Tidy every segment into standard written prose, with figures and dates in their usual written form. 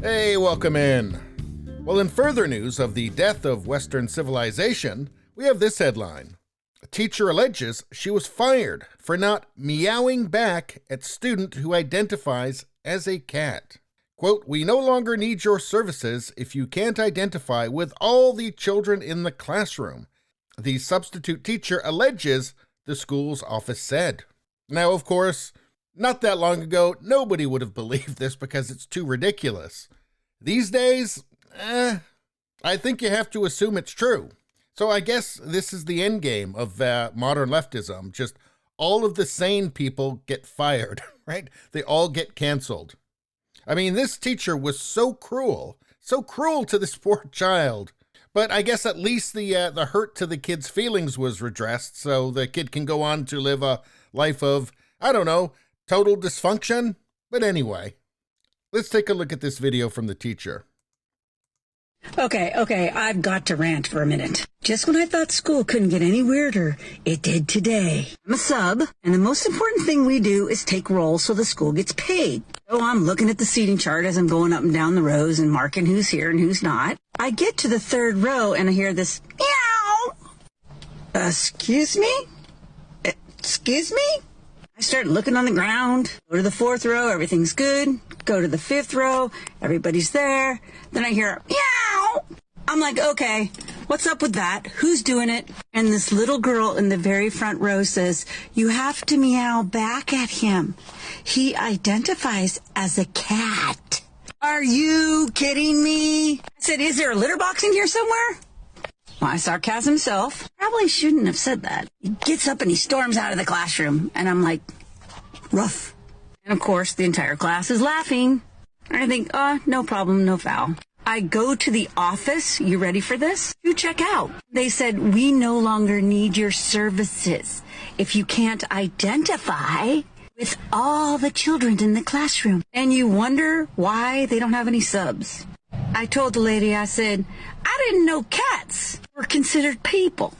Hey, welcome in. Well, in further news of the death of Western civilization, we have this headline. A teacher alleges she was fired for not meowing back at student who identifies as a cat. Quote, "We no longer need your services if you can't identify with all the children in the classroom," the substitute teacher alleges the school's office said. Now, of course, not that long ago, nobody would have believed this because it's too ridiculous. These days, I think you have to assume it's true. So I guess this is the end game of modern leftism. Just all of the sane people get fired, right? They all get canceled. I mean, this teacher was so cruel to this poor child. But I guess at least the hurt to the kid's feelings was redressed, so the kid can go on to live a life of, I don't know, total dysfunction? But anyway, let's take a look at this video from the teacher. Okay, I've got to rant for a minute. Just when I thought school couldn't get any weirder, it did today. I'm a sub, and the most important thing we do is take rolls so the school gets paid. So I'm looking at the seating chart as I'm going up and down the rows and marking who's here and who's not. I get to the third row and I hear this meow. Excuse me? Excuse me? I start looking on the ground. Go to the fourth row, everything's good. Go to the fifth row, everybody's there. Then I hear meow. I'm like, okay, what's up with that? Who's doing it? And this little girl in the very front row says, "You have to meow back at him. He identifies as a cat." Are you kidding me? I said, "Is there a litter box in here somewhere?" My sarcasm self probably shouldn't have said that. He gets up and he storms out of the classroom. And I'm like, rough. And of course, the entire class is laughing. And I think, no problem, no foul. I go to the office, you ready for this? To check out. They said, "We no longer need your services if you can't identify with all the children in the classroom." And you wonder why they don't have any subs. I told the lady, I said, "I didn't know cats were considered people.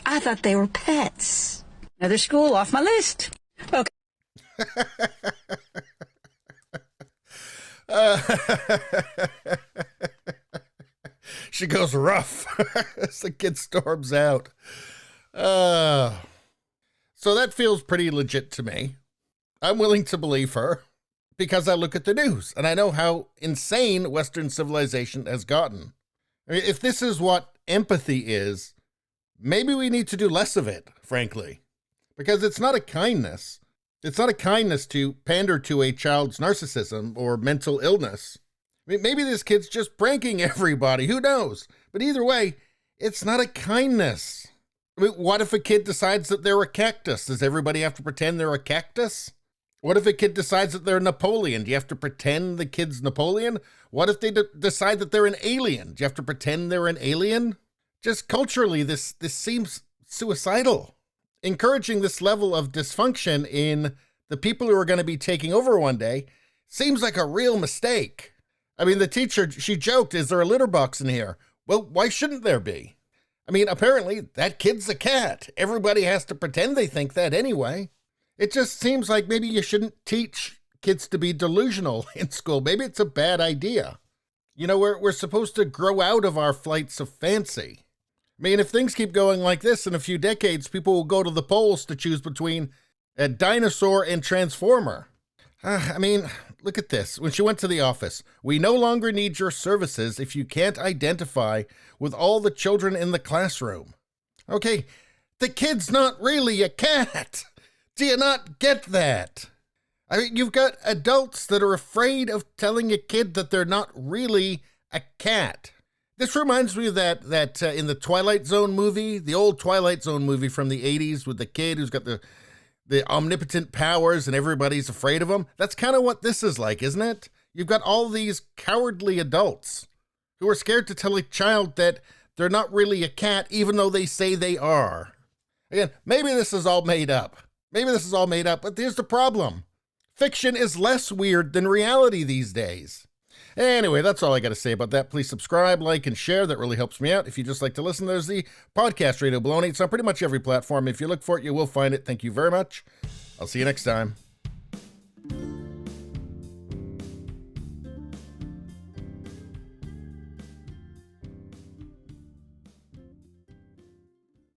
I thought they were pets." Another school off my list. Okay. She goes rough as the kid storms out. So that feels pretty legit to me. I'm willing to believe her because I look at the news and I know how insane Western civilization has gotten. I mean, if this is what empathy is, maybe we need to do less of it, frankly, because it's not a kindness. It's not a kindness to pander to a child's narcissism or mental illness. I mean, maybe this kid's just pranking everybody. Who knows? But either way, it's not a kindness. I mean, what if a kid decides that they're a cactus? Does everybody have to pretend they're a cactus? What if a kid decides that they're Napoleon? Do you have to pretend the kid's Napoleon? What if they decide that they're an alien? Do you have to pretend they're an alien? Just culturally, this seems suicidal. Encouraging this level of dysfunction in the people who are going to be taking over one day seems like a real mistake. I mean, the teacher, she joked, "Is there a litter box in here?" Well, why shouldn't there be? I mean, apparently that kid's a cat. Everybody has to pretend they think that anyway. It just seems like maybe you shouldn't teach kids to be delusional in school. Maybe it's a bad idea. You know, we're supposed to grow out of our flights of fancy. I mean, if things keep going like this in a few decades, people will go to the polls to choose between a dinosaur and transformer. I mean, look at this. When she went to the office, "We no longer need your services if you can't identify with all the children in the classroom." Okay, the kid's not really a cat. Do you not get that? I mean, you've got adults that are afraid of telling a kid that they're not really a cat. This reminds me of that in the Twilight Zone movie, the old Twilight Zone movie from the 80s with the kid who's got the omnipotent powers and everybody's afraid of him. That's kind of what this is like, isn't it? You've got all these cowardly adults who are scared to tell a child that they're not really a cat, even though they say they are. Again, maybe this is all made up. But here's the problem. Fiction is less weird than reality these days. Anyway, that's all I got to say about that. Please subscribe, like, and share. That really helps me out. If you just like to listen, there's the podcast Radio Baloney. It's on pretty much every platform. If you look for it, you will find it. Thank you very much. I'll see you next time.